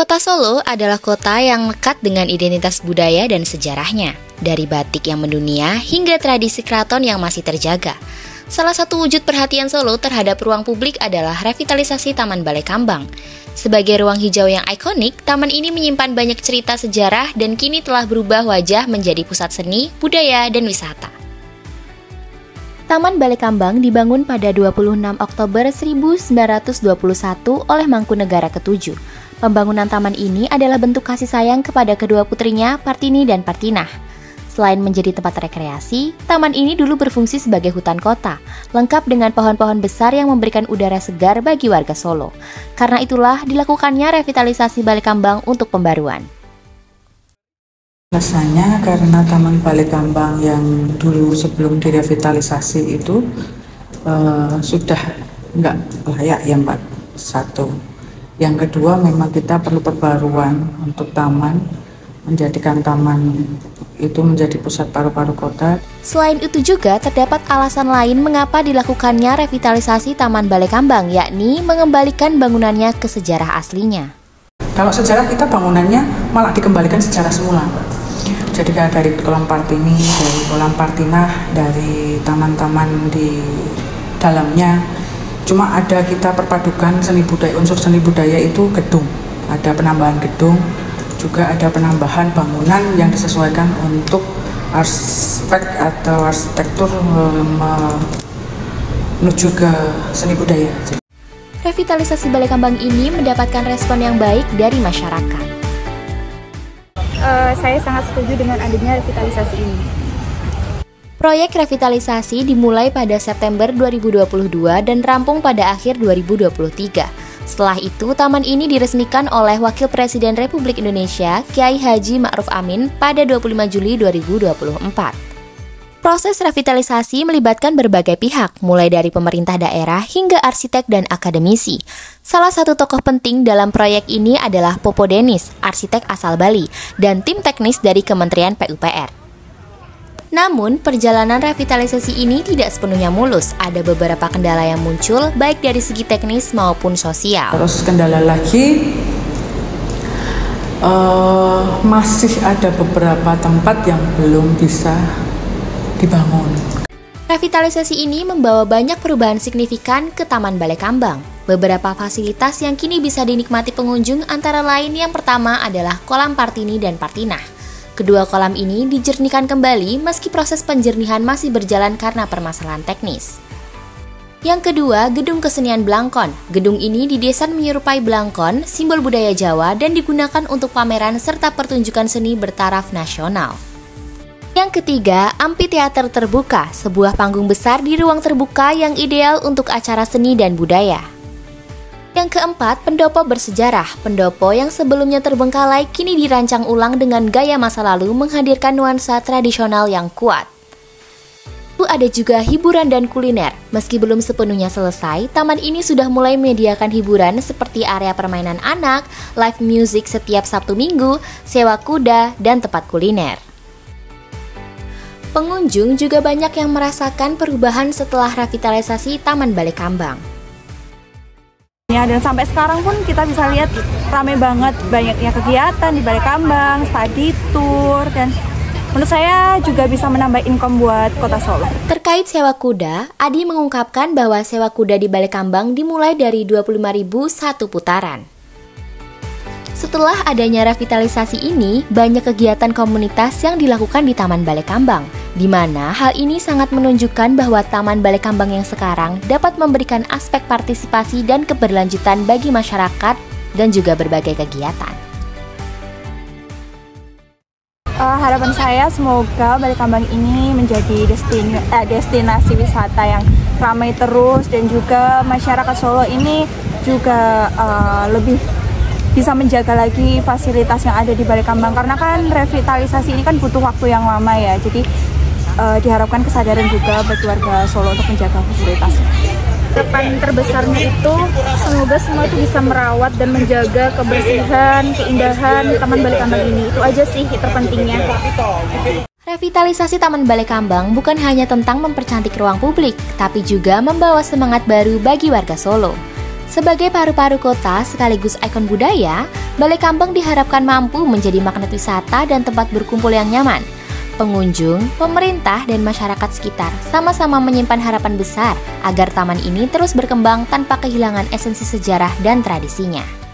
Kota Solo adalah kota yang lekat dengan identitas budaya dan sejarahnya, dari batik yang mendunia hingga tradisi keraton yang masih terjaga. Salah satu wujud perhatian Solo terhadap ruang publik adalah revitalisasi Taman Balai Kambang. Sebagai ruang hijau yang ikonik, taman ini menyimpan banyak cerita sejarah dan kini telah berubah wajah menjadi pusat seni, budaya, dan wisata. Taman Balai Kambang dibangun pada 26 Oktober 1921 oleh Mangkunegara ke-7. Pembangunan taman ini adalah bentuk kasih sayang kepada kedua putrinya, Partini dan Partinah. Selain menjadi tempat rekreasi, taman ini dulu berfungsi sebagai hutan kota, lengkap dengan pohon-pohon besar yang memberikan udara segar bagi warga Solo. Karena itulah dilakukannya revitalisasi Balai Kambang untuk pembaruan. Alasannya karena Taman Balai Kambang yang dulu sebelum direvitalisasi itu sudah nggak layak ya Mbak, satu. Yang kedua memang kita perlu perbaruan untuk taman, menjadikan taman itu menjadi pusat paru-paru kota. Selain itu juga terdapat alasan lain mengapa dilakukannya revitalisasi Taman Balai Kambang, yakni mengembalikan bangunannya ke sejarah aslinya. Kalau sejarah kita bangunannya malah dikembalikan secara semula. Jadi dari kolam Partini, dari kolam Partinah, dari taman-taman di dalamnya, cuma ada kita perpadukan seni budaya, unsur seni budaya itu gedung. Ada penambahan gedung, juga ada penambahan bangunan yang disesuaikan untuk aspek atau arsitektur menuju ke seni budaya. Revitalisasi Balai Kambang ini mendapatkan respon yang baik dari masyarakat. Saya sangat setuju dengan adanya revitalisasi ini. Proyek revitalisasi dimulai pada September 2022 dan rampung pada akhir 2023. Setelah itu, taman ini diresmikan oleh Wakil Presiden Republik Indonesia, Kiai Haji Ma'ruf Amin pada 25 Juli 2024. Proses revitalisasi melibatkan berbagai pihak, mulai dari pemerintah daerah hingga arsitek dan akademisi. Salah satu tokoh penting dalam proyek ini adalah Popo Denis, arsitek asal Bali, dan tim teknis dari Kementerian PUPR. Namun, perjalanan revitalisasi ini tidak sepenuhnya mulus. Ada beberapa kendala yang muncul, baik dari segi teknis maupun sosial. Terus kendala lagi, masih ada beberapa tempat yang belum bisa dibangun. Revitalisasi ini membawa banyak perubahan signifikan ke Taman Balai Kambang. Beberapa fasilitas yang kini bisa dinikmati pengunjung antara lain yang pertama adalah kolam Partini dan Partinah. Kedua kolam ini dijernihkan kembali meski proses penjernihan masih berjalan karena permasalahan teknis. Yang kedua, Gedung Kesenian Blangkon. Gedung ini didesain menyerupai Blangkon, simbol budaya Jawa dan digunakan untuk pameran serta pertunjukan seni bertaraf nasional. Yang ketiga, Amphitheater Terbuka, sebuah panggung besar di ruang terbuka yang ideal untuk acara seni dan budaya. Yang keempat, Pendopo Bersejarah. Pendopo yang sebelumnya terbengkalai kini dirancang ulang dengan gaya masa lalu menghadirkan nuansa tradisional yang kuat. Lalu ada juga hiburan dan kuliner. Meski belum sepenuhnya selesai, taman ini sudah mulai menyediakan hiburan seperti area permainan anak, live music setiap Sabtu Minggu, sewa kuda, dan tempat kuliner. Pengunjung juga banyak yang merasakan perubahan setelah revitalisasi Taman Balai Kambang. Ya, dan sampai sekarang pun kita bisa lihat ramai banget, banyaknya kegiatan di Balai Kambang, study tour, dan menurut saya juga bisa menambah income buat Kota Solo. Terkait sewa kuda, Adi mengungkapkan bahwa sewa kuda di Balai Kambang dimulai dari 25.000 satu putaran. Setelah adanya revitalisasi ini, banyak kegiatan komunitas yang dilakukan di Taman Balai Kambang, di mana hal ini sangat menunjukkan bahwa Taman Balai Kambang yang sekarang dapat memberikan aspek partisipasi dan keberlanjutan bagi masyarakat dan juga berbagai kegiatan. Harapan saya semoga Balai Kambang ini menjadi destinasi wisata yang ramai terus, dan juga masyarakat Solo ini juga lebih bisa menjaga lagi fasilitas yang ada di Balai Kambang, karena kan revitalisasi ini kan butuh waktu yang lama ya. Jadi diharapkan kesadaran juga bagi warga Solo untuk menjaga fasilitasnya. Harapan terbesarnya itu semoga semua itu bisa merawat dan menjaga kebersihan, keindahan Taman Balai Kambang ini. Itu aja sih terpentingnya. Revitalisasi Taman Balai Kambang bukan hanya tentang mempercantik ruang publik, tapi juga membawa semangat baru bagi warga Solo. Sebagai paru-paru kota sekaligus ikon budaya, Balai Kambang diharapkan mampu menjadi magnet wisata dan tempat berkumpul yang nyaman. Pengunjung, pemerintah, dan masyarakat sekitar sama-sama menyimpan harapan besar agar taman ini terus berkembang tanpa kehilangan esensi sejarah dan tradisinya.